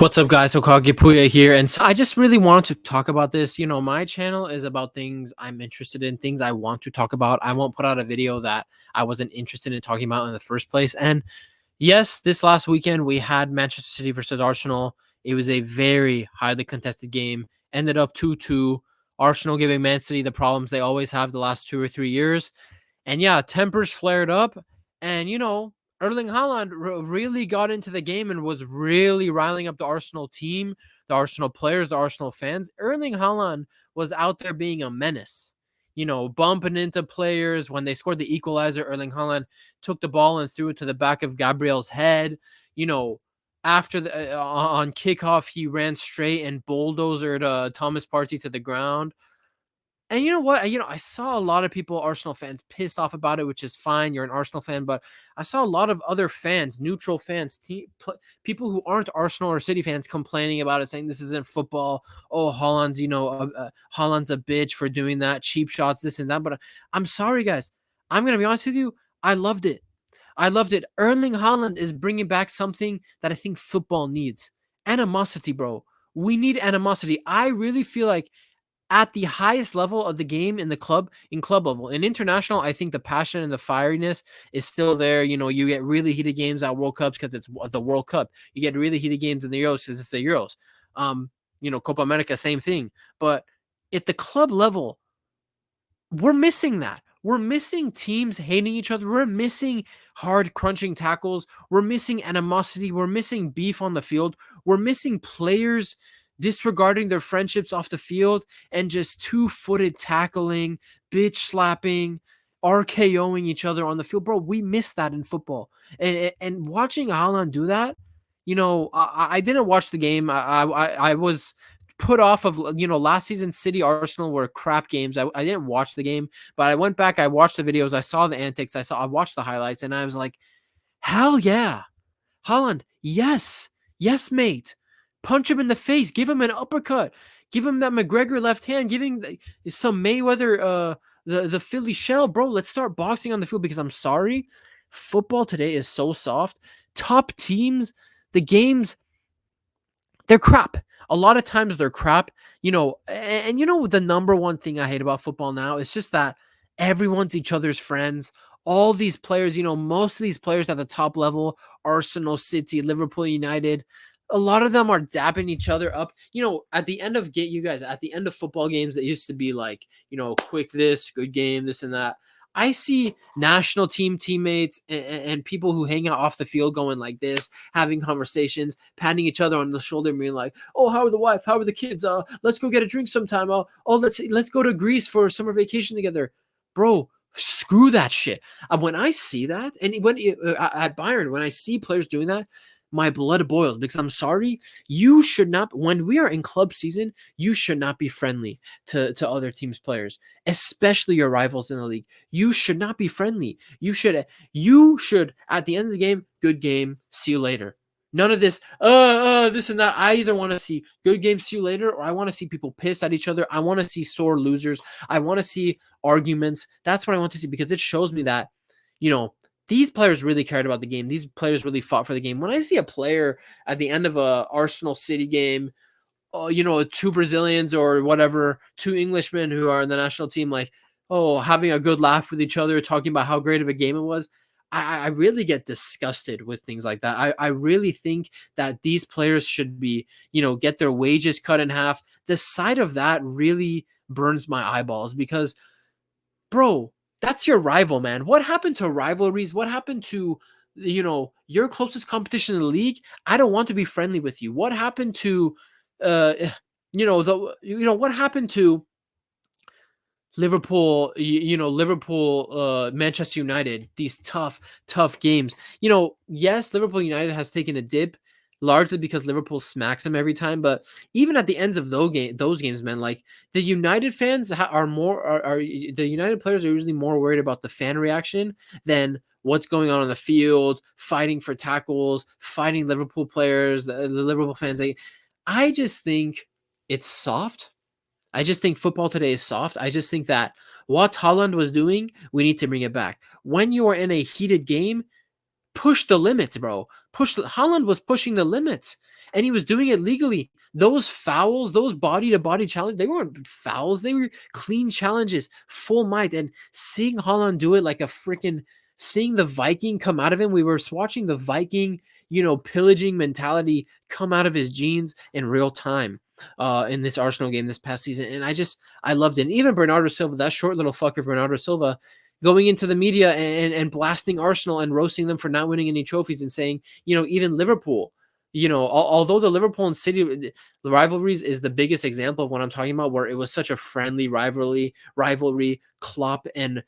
What's up, guys? Okage Puya here, and I just really wanted to talk about this. My channel is about things I'm interested in, things I want to talk about. I won't put out a video that I wasn't interested in talking about in the first place. And yes, this last weekend we had Manchester City versus Arsenal. It was a very highly contested game. Ended up 2-2. Arsenal giving Man City the problems they always have the last 2 or 3 years. And yeah, tempers flared up. And, Erling Haaland really got into the game and was really riling up the Arsenal team, the Arsenal players, the Arsenal fans. Erling Haaland was out there being a menace, bumping into players. When they scored the equalizer, Erling Haaland took the ball and threw it to the back of Gabriel's head. You know, After on kickoff, he ran straight and bulldozered Thomas Partey to the ground. And you know what? I saw a lot of people, Arsenal fans, pissed off about it, which is fine. You're an Arsenal fan, but I saw a lot of other fans, neutral fans, people who aren't Arsenal or City fans, complaining about it, saying this isn't football. Oh, Holland's a bitch for doing that, cheap shots, this and that. But I'm sorry, guys. I'm gonna be honest with you. I loved it. I loved it. Erling Haaland is bringing back something that I think football needs: animosity, bro. We need animosity. I really feel like at the highest level of the game in club level. In international, I think the passion and the fieriness is still there. You get really heated games at World Cups because it's the World Cup. You get really heated games in the Euros because it's the Euros. Copa America, same thing. But at the club level, we're missing that. We're missing teams hating each other. We're missing hard crunching tackles. We're missing animosity. We're missing beef on the field. We're missing players disregarding their friendships off the field and just two-footed tackling, bitch slapping, RKOing each other on the field. Bro, we miss that in football. And watching Haaland do that, I didn't watch the game. I was put off of, last season City Arsenal were crap games. I didn't watch the game, but I went back, I watched the videos, I saw the antics, I watched the highlights, and I was like, hell yeah. Haaland, yes. Yes, mate. Punch him in the face. Give him an uppercut. Give him that McGregor left hand. Give him some Mayweather, the Philly shell. Bro, let's start boxing on the field, because I'm sorry, football today is so soft. Top teams, the games, they're crap. A lot of times they're crap, and the number one thing I hate about football now is just that everyone's each other's friends. All these players, most of these players at the top level, Arsenal, City, Liverpool, United, a lot of them are dapping each other up. At the end of football games, it used to be like, quick this, good game, this and that. I see national team teammates and people who hang out off the field going like this, having conversations, patting each other on the shoulder, and being like, "Oh, how are the wife? How are the kids? Let's go get a drink sometime. Let's go to Greece for summer vacation together." Bro, screw that shit. When I see that, and when at Bayern, when I see players doing that, my blood boils, because I'm sorry, you should not. When we are in club season, you should not be friendly to other teams' players, especially your rivals in the league. You should not be friendly. You should at the end of the game, good game, see you later. None of this, this and that. I either want to see good game, see you later, or I want to see people pissed at each other. I want to see sore losers. I want to see arguments. That's what I want to see, because it shows me that, these players really cared about the game. These players really fought for the game. When I see a player at the end of a Arsenal City game, two Brazilians or whatever, two Englishmen who are in the national team, like, having a good laugh with each other, talking about how great of a game it was, I really get disgusted with things like that. I really think that these players should be, get their wages cut in half. The sight of that really burns my eyeballs, because, bro, that's your rival, man. What happened to rivalries? What happened to, your closest competition in the league? I don't want to be friendly with you. What happened to, what happened to Liverpool, Manchester United, these tough games. Yes, Liverpool United has taken a dip, largely because Liverpool smacks them every time. But even at the ends of those games, man, like, the United fans are the United players are usually more worried about the fan reaction than what's going on the field, fighting for tackles, fighting Liverpool players, the Liverpool fans. I just think it's soft. I just think football today is soft. I just think that what Haaland was doing, we need to bring it back. When you are in a heated game, push the limits, bro. Haaland was pushing the limits, and he was doing it legally. Those fouls, those body to body challenge, they weren't fouls. They were clean challenges, full might. And seeing Haaland do it like a freaking, seeing the Viking come out of him, we were watching the Viking, pillaging mentality come out of his genes in real time in this Arsenal game this past season. And I loved it. And even Bernardo Silva, that short little fucker, Bernardo Silva, going into the media and blasting Arsenal and roasting them for not winning any trophies and saying, even Liverpool, although the Liverpool and City rivalries is the biggest example of what I'm talking about, where it was such a friendly rivalry, Klopp and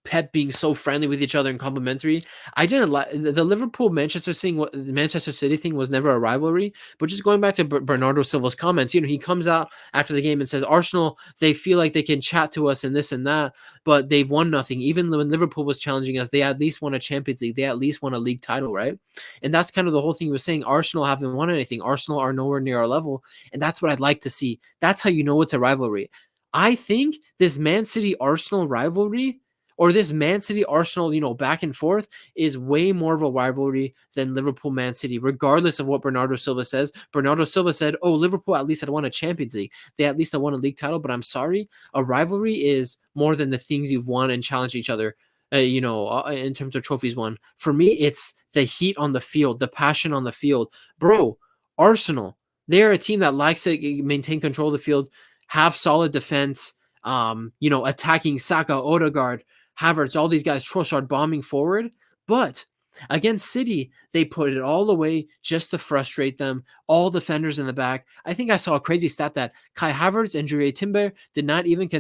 Pep being so friendly with each other and complimentary. I didn't like the Liverpool Manchester City thing was never a rivalry. But just going back to Bernardo Silva's comments, he comes out after the game and says Arsenal, they feel like they can chat to us and this and that, but they've won nothing. Even when Liverpool was challenging us, they at least won a Champions League. They at least won a league title, right? And that's kind of the whole thing he was saying. Arsenal haven't won anything. Arsenal are nowhere near our level, and that's what I'd like to see. That's how you know it's a rivalry. I think this Man City Arsenal rivalry, or this Man City Arsenal, back and forth, is way more of a rivalry than Liverpool Man City, regardless of what Bernardo Silva says. Bernardo Silva said, oh, Liverpool at least had won a Champions League. They at least had won a league title, but I'm sorry, a rivalry is more than the things you've won and challenged each other, in terms of trophies won. For me, it's the heat on the field, the passion on the field. Bro, Arsenal, they're a team that likes to maintain control of the field, have solid defense, attacking Saka, Odegaard, Havertz, all these guys, Trossard bombing forward. But against City, they put it all away just to frustrate them. All defenders in the back. I think I saw a crazy stat that Kai Havertz and Jure Timber did not even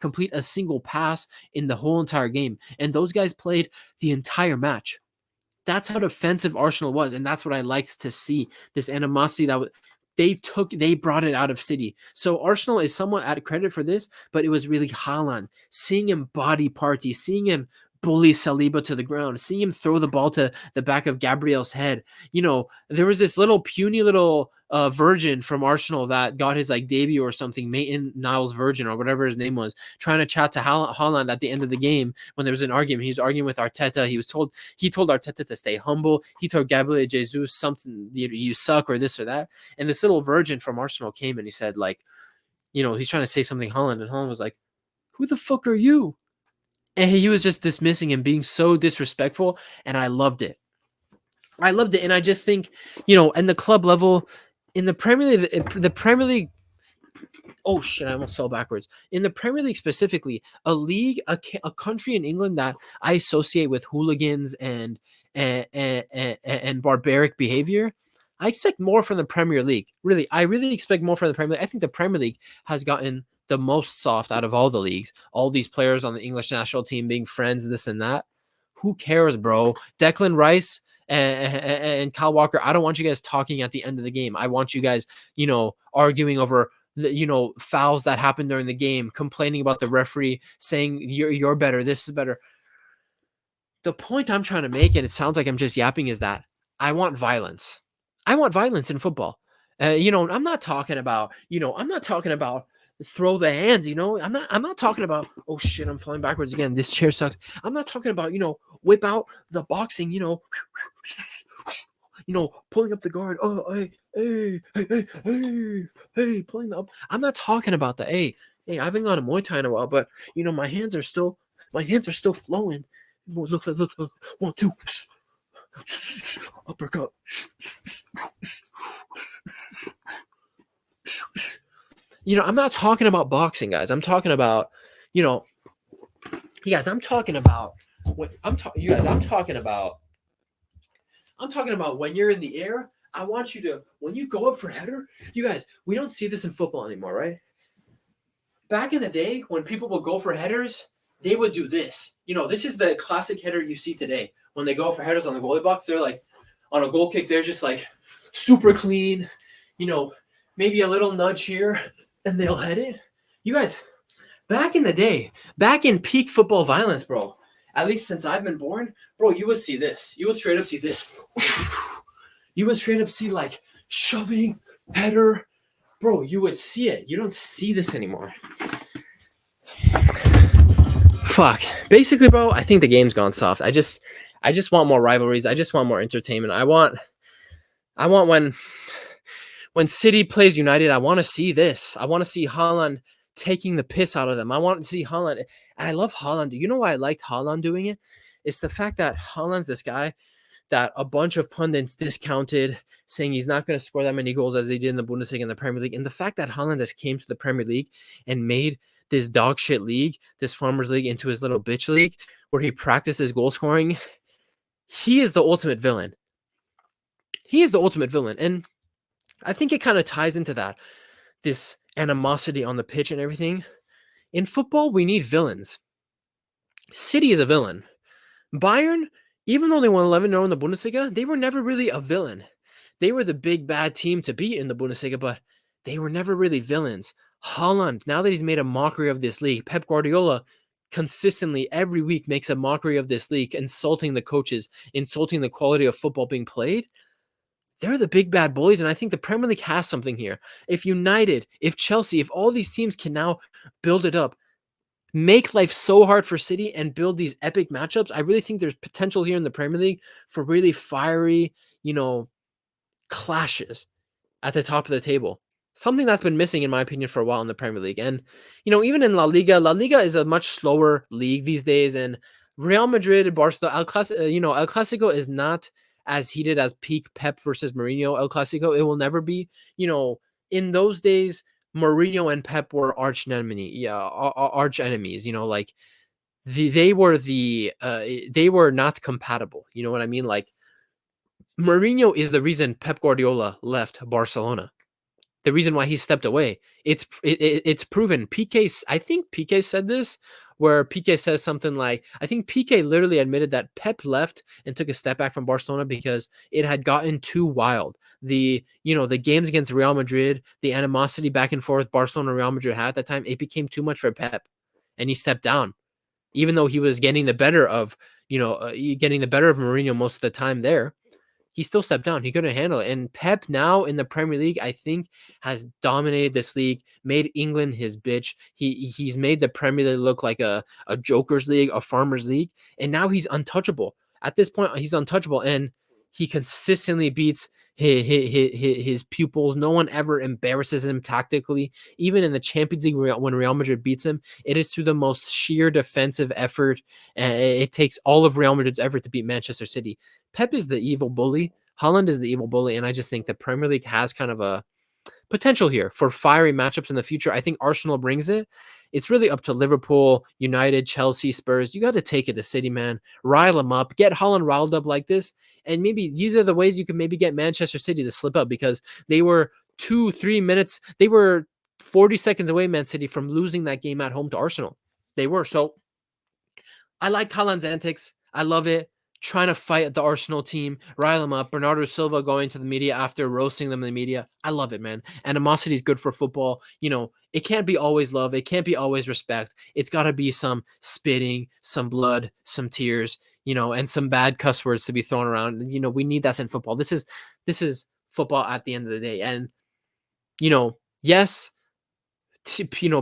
complete a single pass in the whole entire game. And those guys played the entire match. That's how defensive Arsenal was. And that's what I liked to see. This animosity that they brought it out of City. So Arsenal is somewhat at credit for this, but it was really Haaland. Seeing him body party, seeing him bully Saliba to the ground, seeing him throw the ball to the back of Gabriel's head. There was this little puny little virgin from Arsenal that got his debut or something, Maitland Niles Virgin or whatever his name was, trying to chat to Haaland at the end of the game when there was an argument. He was arguing with Arteta. He told Arteta to stay humble. He told Gabriel Jesus something, you suck or this or that. And this little virgin from Arsenal came and he said, he's trying to say something Haaland, and Haaland was like, who the fuck are you? And he was just dismissing him, being so disrespectful, and I loved it. And I just think, in the club level, in the Premier League, oh shit, I almost fell backwards. In the Premier League specifically, a country in England that I associate with hooligans and barbaric behavior, I expect more from the Premier League. Really, I really expect more from the Premier League. I think the Premier League has gotten the most soft out of all the leagues. All these players on the English national team being friends, this and that. Who cares, bro? Declan Rice and Kyle Walker, I don't want you guys talking at the end of the game. I want you guys, arguing over the, fouls that happened during the game, complaining about the referee, saying you're better, this is better. The point I'm trying to make, and it sounds like I'm just yapping, is that I want violence. I want violence in football. I'm not talking about, throw the hands, I'm not talking about, oh shit, I'm falling backwards again, this chair sucks. I'm not talking about, whip out the boxing, pulling up the guard, oh hey, pulling up. I'm not talking about that. Hey, I haven't gone to Muay Thai in a while, but my hands are still flowing. Look, 1, 2, uppercut. I'm not talking about boxing, guys. I'm talking about, guys, I'm talking about when you're in the air, I want you to, when you go up for header, you guys, we don't see this in football anymore, right? Back in the day, when people would go for headers, they would do this. This is the classic header you see today. When they go for headers on the goalie box, they're like, on a goal kick, they're just like super clean, maybe a little nudge here, and they'll head it. You guys, back in the day, back in peak football violence, bro, at least since I've been born, bro, you would see this. You would straight up see this. You would straight up see shoving, header. Bro, you would see it. You don't see this anymore. fuck. Basically, bro, I think the game's gone soft. I just want more rivalries. I just want more entertainment. I want when City plays United, I want to see this. I want to see Haaland taking the piss out of them. I want to see Haaland. And I love Haaland. You know why I liked Haaland doing it? It's the fact that Haaland's this guy that a bunch of pundits discounted, saying he's not going to score that many goals as he did in the Bundesliga and the Premier League. And the fact that Haaland has came to the Premier League and made this dog shit league, this farmers league, into his little bitch league where he practices goal scoring, he is the ultimate villain. He is the ultimate villain. And I think it kind of ties into that, this animosity on the pitch and everything. In football, we need villains. City is a villain. Bayern, even though they won 11-0 in the Bundesliga, they were never really a villain. They were the big bad team to beat in the Bundesliga, but they were never really villains. Haaland, now that he's made a mockery of this league, Pep Guardiola consistently every week makes a mockery of this league, insulting the coaches, insulting the quality of football being played. They're the big bad bullies, and I think the Premier League has something here. If United, if Chelsea, if all these teams can now build it up, make life so hard for City and build these epic matchups, I really think there's potential here in the Premier League for really fiery, clashes at the top of the table. Something that's been missing, in my opinion, for a while in the Premier League. And, even in La Liga is a much slower league these days. And Real Madrid, Barcelona, El Clasico is not as heated as peak Pep versus Mourinho El Clasico. It will never be. In those days, Mourinho and Pep were arch enemies. Like they were not compatible. You know what I mean? Like Mourinho is the reason Pep Guardiola left Barcelona. The reason why he stepped away. It's proven. I think PK said this, where PK says something like, I think PK literally admitted that Pep left and took a step back from Barcelona because it had gotten too wild. The games against Real Madrid, the animosity back and forth Barcelona and Real Madrid had at that time, it became too much for Pep, and he stepped down. Even though he was getting the better of Mourinho most of the time there, he still stepped down. He couldn't handle it. And Pep now in the Premier League, I think, has dominated this league, made England his bitch. He's made the Premier League look like a joker's league, a farmer's league. And now he's untouchable. At this point, he's untouchable. And he consistently beats his pupils. No one ever embarrasses him tactically. Even in the Champions League, when Real Madrid beats him, it is through the most sheer defensive effort. And it takes all of Real Madrid's effort to beat Manchester City. Pep is the evil bully. Haaland is the evil bully. And I just think the Premier League has kind of a potential here for fiery matchups in the future. I think Arsenal brings it. It's really up to Liverpool, United, Chelsea, Spurs. You got to take it to City, man. Rile them up. Get Haaland riled up like this. And maybe these are the ways you can maybe get Manchester City to slip up, because they were 2-3 minutes. They were 40 seconds away, Man City, from losing that game at home to Arsenal. They were. So I like Haaland's antics. I love it. Trying to fight at the Arsenal team, rile them up. Bernardo Silva going to the media after roasting them in the media. I love it, man. Animosity is good for football. It can't be always love. It can't be always respect. It's got to be some spitting, some blood, some tears, and some bad cuss words to be thrown around. We need that in football. This is football at the end of the day. And, yes,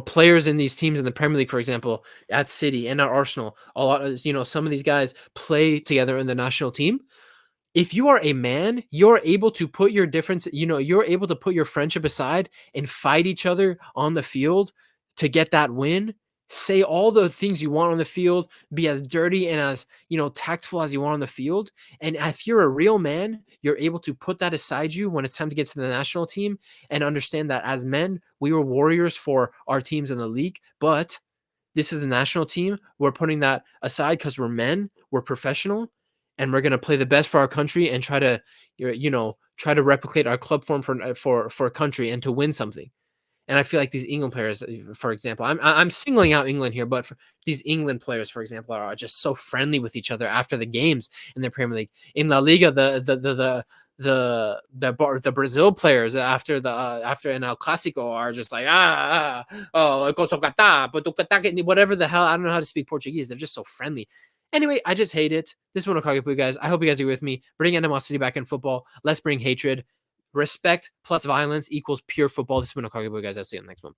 players in these teams in the Premier League, for example, at City and at Arsenal, a lot of, some of these guys play together in the national team. If you are a man, you're able to put your difference, you're able to put your friendship aside and fight each other on the field to get that win. Say all the things you want on the field, be as dirty and as, tactful as you want on the field. And if you're a real man, you're able to put that aside you when it's time to get to the national team and understand that as men, we were warriors for our teams in the league, but this is the national team. We're putting that aside because we're men, we're professional, and we're going to play the best for our country and try to replicate our club form for a country and to win something. And I feel like these England players, for example, I'm singling out England here, but these England players, for example, are just so friendly with each other after the games in the Premier League. In La Liga, the Brazil players after an El Clasico are just like whatever the hell. I don't know how to speak Portuguese. They're just so friendly. Anyway, I just hate it. This one will call you guys. I hope you guys are with me. Bring animosity back in football. Let's bring hatred. Respect plus violence equals pure football. This has been Okage Boy, guys. I'll see you in the next one. Peace.